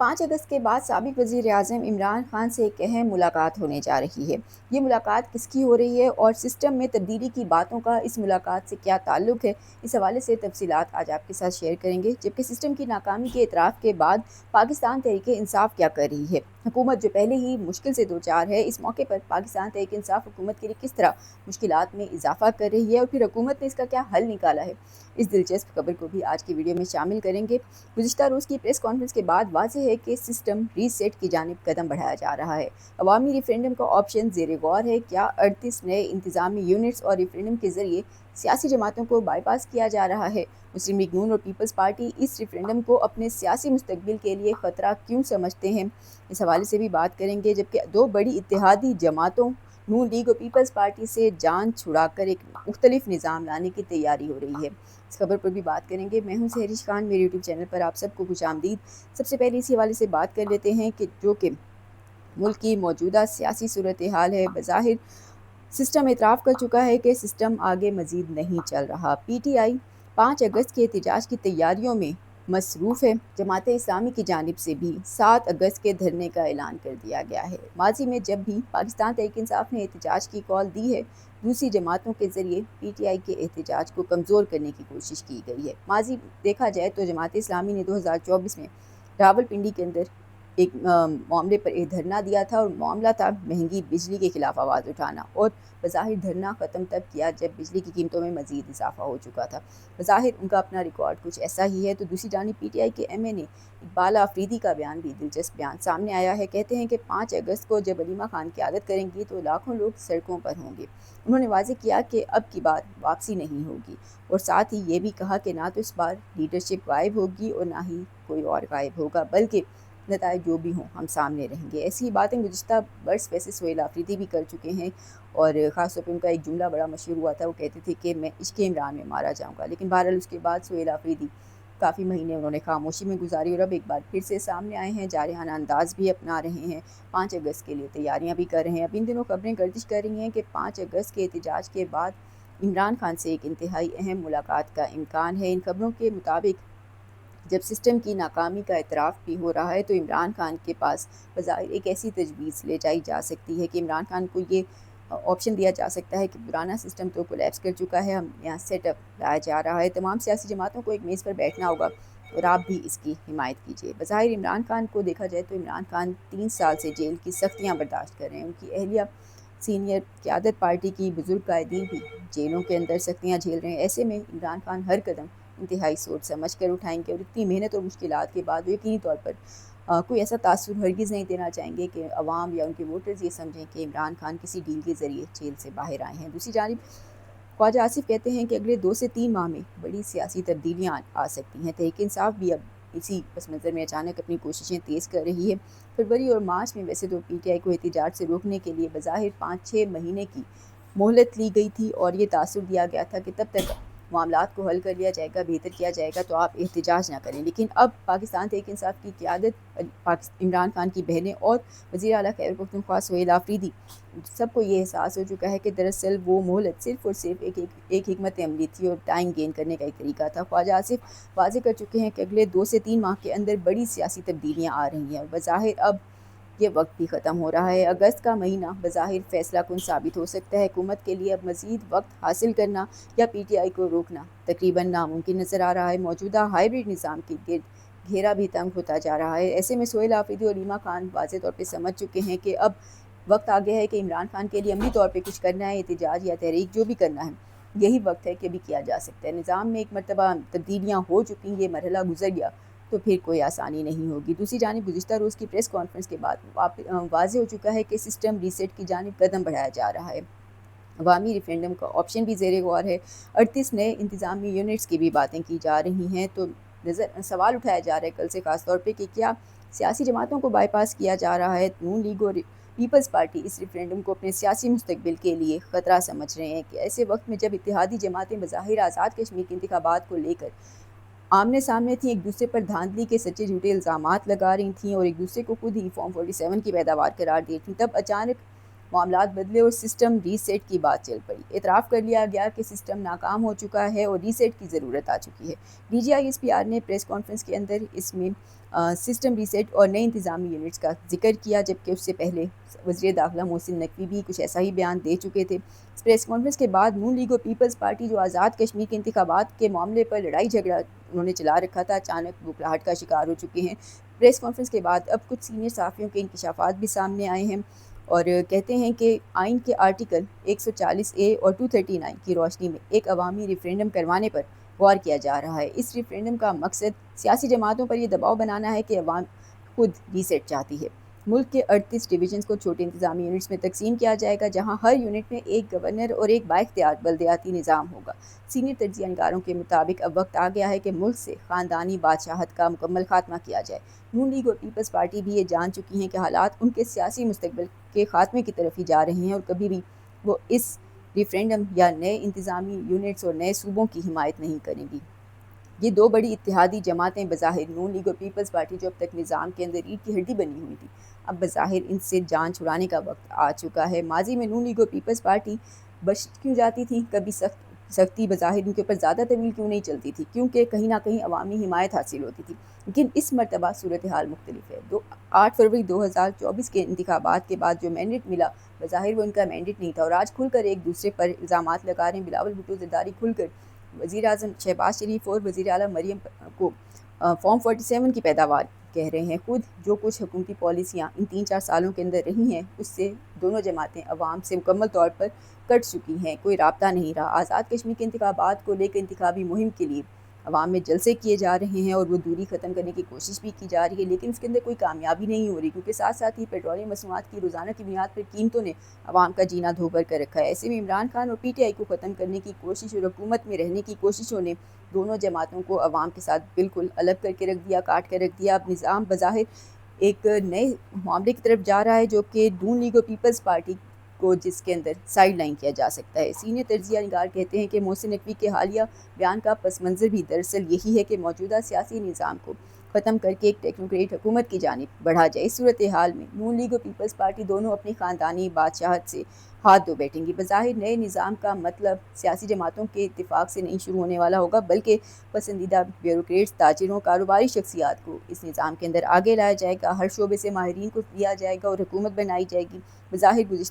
5 अगस्त के बाद साबिक वज़ीर-ए-आज़म इमरान खान से एक अहम मुलाकात होने जा रही है। ये मुलाकात किसकी हो रही है और सिस्टम में तब्दीली की बातों का इस मुलाकात से क्या ताल्लुक़ है, इस हवाले से तफ़सीलात आज आपके साथ शेयर करेंगे। जबकि सिस्टम की नाकामी के इतराफ़ के बाद पाकिस्तान तहरीक-ए-इंसाफ़ क्या कर रही है। हुकूमत जो पहले ही मुश्किल से दो चार है, इस मौके पर पाकिस्तान तहरीक-ए-इंसाफ़ हुकूमत के लिए किस तरह मुश्किलात में इजाफ़ा कर रही है और फिर हुकूमत ने इसका क्या हल निकाला है। इस दिलचस्प खबर को भी आज की वीडियो में शामिल करेंगे। गुज़िश्ता रोज़ की प्रेस कॉन्फ्रेंस के बाद वाज़ेह है कि सिस्टम रीसेट की जानिब कदम बढ़ाया जा रहा है। अवामी रेफरेंडम का ऑप्शन ज़ेर गौर है। क्या 38 नए इंतज़ामी यूनिट्स और रेफरेंडम के ज़रिए सियासी जमातों को बाईपास किया जा रहा है? मुस्लिम लीग नून और पीपल्स पार्टी इस रेफरेंडम को अपने सियासी मुस्तकबिल के लिए ख़तरा क्यों समझते हैं, इस हवाले से भी बात करेंगे। जबकि दो बड़ी इत्तेहादी जमातों नून लीग और पीपल्स पार्टी से जान छुड़ाकर एक मुख्तलिफ निज़ाम लाने की तैयारी हो रही है, इस खबर पर भी बात करेंगे। मैं हूं सहरिश खान, मेरे यूट्यूब चैनल पर आप सबको खुशामदीद। सबसे पहले इसी हवाले से बात कर लेते हैं कि जो कि मुल्क की मौजूदा सियासी सूरत हाल है। बज़ाहिर सिस्टम एतराफ़ कर चुका है कि सिस्टम आगे मज़ीद नहीं चल रहा। PTI 5 अगस्त के एहतजाज की तैयारियों में मसरूफ़ है। जमात इस्लामी की जानिब से भी 7 अगस्त के धरने का ऐलान कर दिया गया है। माजी में जब भी पाकिस्तान तहरीक-ए-इंसाफ़ ने एहतजाज की कॉल दी है, दूसरी जमातों के ज़रिए PTI के एहतजाज को कमज़ोर करने की कोशिश की गई है। माजी देखा जाए तो जमात इस्लामी ने 2024 में रावलपिंडी के अंदर एक मामले पर एक धरना दिया था और मामला था महंगी बिजली के ख़िलाफ़ आवाज़ उठाना, और बज़ाहिर धरना ख़त्म तब किया जब बिजली की कीमतों में मज़ीद इजाफ़ा हो चुका था। बज़ाहिर उनका अपना रिकॉर्ड कुछ ऐसा ही है। तो दूसरी जानिब PTI के MA इकबाल आफरीदी का बयान भी दिलचस्प बयान सामने आया है। कहते हैं कि 5 अगस्त को जब अलीमा खान क़यादत करेंगी तो लाखों लोग सड़कों पर होंगे। उन्होंने वाज़ेह किया कि अब की बार वापसी नहीं होगी, और साथ ही ये भी कहा कि ना तो इस बार लीडरशिप गायब होगी और ना ही कोई और गायब होगा, बल्कि नताइज जो भी हों हम सामने रहेंगे। ऐसी बातें गुज़िश्ता बर्स वैसे सोहेल आफरीदी भी कर चुके हैं, और ख़ास तौर पे उनका एक जुमला बड़ा मशहूर हुआ था। वो कहते थे कि मैं इश्क़ इमरान में मारा जाऊँगा। लेकिन बहरहाल उसके बाद सोहेल आफरीदी काफ़ी महीने उन्होंने खामोशी में गुजारी और अब एक बार फिर से सामने आए हैं, जारहाना अंदाज़ भी अपना रहे हैं, 5 अगस्त के लिए तैयारियाँ भी कर रहे हैं। अब इन दिनों खबरें गर्दिश कर रही हैं कि 5 अगस्त के एहतजाज के बाद इमरान खान से एक इंतहाई अहम मुलाकात का इम्कान है। इन खबरों के मुताबिक जब सिस्टम की नाकामी का एतराफ़ भी हो रहा है तो इमरान खान के पास बज़ाहिर एक ऐसी तजवीज़ ले जाई जा सकती है कि इमरान खान को ये ऑप्शन दिया जा सकता है कि पुराना सिस्टम तो कोलैप्स कर चुका है, हम यहाँ सेटअप लाया जा रहा है, तमाम सियासी जमातों को एक मेज़ पर बैठना होगा और आप भी इसकी हिमायत कीजिए। बज़ाहिर इमरान खान को देखा जाए तो इमरान खान 3 साल से जेल की सख्तियाँ बर्दाश्त कर रहे हैं। उनकी अहलिया सीनियर क़यादत पार्टी की बुज़ुर्ग कायदीन भी जेलों के अंदर सख्तियाँ झेल रहे हैं। ऐसे में इमरान खान हर कदम इंतहाई सोच समझ कर उठाएंगे और इतनी मेहनत और मुश्किलात के बाद यकीनी तौर पर कोई ऐसा तासुर हरगिज़ नहीं देना चाहेंगे कि अवाम या उनके वोटर्स ये समझें कि इमरान खान किसी डील के ज़रिए जेल से बाहर आए हैं। दूसरी जानिब ख्वाजा आसिफ कहते हैं कि अगले 2 से 3 माह में बड़ी सियासी तब्दीलियाँ आ सकती हैं। तहरीक-ए-इंसाफ़ भी अब इसी पस मंज़र में अचानक अपनी कोशिशें तेज़ कर रही है। फरवरी और मार्च में वैसे तो PTI को एहतजाज से रोकने के लिए बज़ाहिर 5-6 महीने की मोहलत ली गई थी और ये तासुर दिया गया था कि तब तक मामलात को हल कर लिया जाएगा, बेहतर किया जाएगा, तो आप एहतजाज ना करें। लेकिन अब पाकिस्तान तहरीक-ए-इंसाफ़ की क़यादत इमरान खान की बहनें और वज़ीर आला खैबर पख्तूनख्वा सोहेल आफरीदी सबको ये एहसास हो चुका है कि दरअसल वो मोहलत सिर्फ़ और सिर्फ एक हिकमत अमली थी और टाइम गेन करने का एक तरीका था। ख्वाजा आसिफ वाज़ेह कर चुके हैं कि अगले 2 से 3 माह के अंदर बड़ी सियासी तब्दीलियाँ आ रही हैं। बज़ाहिर अब ये वक्त भी ख़त्म हो रहा है। अगस्त का महीना बज़ाहिर फ़ैसला कुन साबित हो सकता है। हुकूमत के लिए अब मज़ीद वक्त हासिल करना या PTI को रोकना तकरीबन नामुमकिन नज़र आ रहा है। मौजूदा हाइब्रिड निज़ाम के गिर्द घेरा भी तंग होता जा रहा है। ऐसे में सोहेल आफरीदी और अलीमा खान वाज़ेह तौर पर समझ चुके हैं कि अब वक्त आ गया है कि इमरान खान के लिए अमली तौर पे कुछ करना है, एहतजाज या तहरीक जो भी करना है, यही वक्त है कि अभी किया जा सकता है। निज़ाम में एक मरतबा तब्दीलियाँ हो चुकी, ये मरहला गुजर गया तो फिर कोई आसानी नहीं होगी। दूसरी जानिब गुज़िश्ता रोज़ की प्रेस कॉन्फ्रेंस के बाद वाज़ेह हो चुका है कि सिस्टम रीसेट की जानिब कदम बढ़ाया जा रहा है। अवामी रेफरेंडम का ऑप्शन भी ज़ेर गौर है। 38 नए इंतज़ामी यूनिट्स की भी बातें की जा रही हैं। तो सवाल उठाया जा रहा है कल से ख़ास तौर पे कि क्या सियासी जमातों को बाईपास किया जा रहा है। नून लीग और पीपल्स पार्टी इस रेफरेंडम को अपने सियासी मुस्तकबिल के लिए ख़तरा समझ रहे हैं कि ऐसे वक्त में जब इत्तेहादी जमातें बज़ाहिर आज़ाद कश्मीर के इंतखाबात को लेकर आमने सामने थी, एक दूसरे पर धांधली के सच्चे झूठे इल्ज़ामात लगा रही थीं और एक दूसरे को खुद ही फॉर्म 47 की पैदावार करार दी थी, तब अचानक मामलात बदले और सिस्टम रीसेट की बात चल पड़ी। एतराफ़ कर लिया गया कि सिस्टम नाकाम हो चुका है और रीसेट की ज़रूरत आ चुकी है। DGI SPR ने प्रेस कॉन्फ्रेंस के अंदर इसमें سسٹم ریسیٹ اور نئے انتظامی یونٹس کا ذکر کیا، جبکہ اس سے پہلے وزیر داخلہ محسن نقوی بھی کچھ ایسا ہی بیان دے چکے تھے۔ اس پریس کانفرنس کے بعد نون لیگ اور پیپلز پارٹی جو آزاد کشمیر کے انتخابات کے معاملے پر لڑائی جھگڑا انہوں نے چلا رکھا تھا، اچانک بکھلاہٹ کا شکار ہو چکے ہیں۔ پریس کانفرنس کے بعد اب کچھ سینئر صحافیوں کے انکشافات بھی سامنے آئے ہیں اور کہتے ہیں کہ آئین کے آرٹیکل 140A اور 239 کی روشنی میں ایک عوامی ریفرینڈم کروانے پر غور کیا جا رہا ہے۔ اس ریفرینڈم کا مقصد سیاسی جماعتوں پر یہ دباؤ بنانا ہے کہ عوام خود ریسیٹ چاہتی ہے۔ ملک کے 38 ڈویژنز کو چھوٹے انتظامی یونٹس میں تقسیم کیا جائے گا، جہاں ہر یونٹ میں ایک گورنر اور ایک بااختیار بلدیاتی نظام ہوگا۔ سینئر تجزیہ نگاروں کے مطابق اب وقت آ گیا ہے کہ ملک سے خاندانی بادشاہت کا مکمل خاتمہ کیا جائے۔ نون لیگ اور پیپلز پارٹی بھی یہ جان چکی ہیں کہ حالات ان کے سیاسی مستقبل کے خاتمے کی طرف ہی جا رہے ہیں اور کبھی بھی وہ اس ریفرینڈم یا نئے انتظامی یونٹس اور نئے صوبوں کی حمایت نہیں کریں گی۔ یہ دو بڑی اتحادی جماعتیں بظاہر نون لیگ اور پیپلز پارٹی جو اب تک نظام کے اندر ریڑھ کی ہڈی بنی ہوئی تھی، اب بظاہر ان سے جان چھڑانے کا وقت آ چکا ہے۔ ماضی میں نون لیگ اور پیپلز پارٹی بچ کیوں جاتی تھی، کبھی سختی بظاہر ان کے اوپر زیادہ طویل کیوں نہیں چلتی تھی، کیونکہ کہیں نہ کہیں عوامی حمایت حاصل ہوتی تھی۔ لیکن اس مرتبہ صورتحال مختلف ہے۔ 8 فروری 2024 کے انتخابات کے بعد جو مینڈیٹ ملا، بظاہر وہ ان کا مینڈیٹ نہیں تھا اور آج کھل کر ایک دوسرے پر الزامات لگا رہے ہیں۔ بلاول بھٹو زرداری کھل کر وزیر اعظم شہباز شریف اور وزیر اعلیٰ مریم کو فارم 47 کی پیداوار کہہ رہے ہیں۔ خود جو کچھ حکومتی پالیسیاں ان 3-4 سالوں کے اندر رہی ہیں، اس سے دونوں جماعتیں عوام سے مکمل طور پر کٹ چکی ہیں، کوئی رابطہ نہیں رہا۔ آزاد کشمیر کے انتخابات کو لے کر انتخابی مہم کے لیے عوام میں جلسے کیے جا رہے ہیں اور وہ دوری ختم کرنے کی کوشش بھی کی جا رہی ہے، لیکن اس کے اندر کوئی کامیابی نہیں ہو رہی، کیونکہ ساتھ ساتھ ہی پیٹرولیم مصنوعات کی روزانہ کی بنیاد پر قیمتوں نے عوام کا جینا دھوبر کر رکھا ہے۔ ایسے میں عمران خان اور پی ٹی آئی کو ختم کرنے کی کوشش اور حکومت میں رہنے کی کوششوں نے دونوں جماعتوں کو عوام کے ساتھ بالکل الگ کر کے رکھ دیا، کاٹ کے رکھ دیا۔ اب نظام بظاہر ایک نئے معاملے کی طرف جا رہا ہے جو کہ نون لیگ اور پیپلز پارٹی کو جس کے اندر سائیڈ لائن کیا جا سکتا ہے۔ سینئر تجزیہ نگار کہتے ہیں کہ محسن نقوی کے حالیہ بیان کا پس منظر بھی دراصل یہی ہے کہ موجودہ سیاسی نظام کو ختم کر کے ایک ٹیکنوکریٹ حکومت کی جانب بڑھا جائے۔ اس صورتحال میں نون لیگ اور پیپلز پارٹی دونوں اپنی خاندانی بادشاہت سے ہاتھ دھو بیٹھیں گی۔ بظاہر نئے نظام کا مطلب سیاسی جماعتوں کے اتفاق سے نہیں شروع ہونے والا ہوگا، بلکہ پسندیدہ بیوروکریٹس، تاجروں، کاروباری شخصیات کو اس نظام کے اندر آگے لایا جائے گا، ہر شعبے سے ماہرین کو دیا جائے گا اور حکومت بنائی جائے گی۔ بظاہر گزشتہ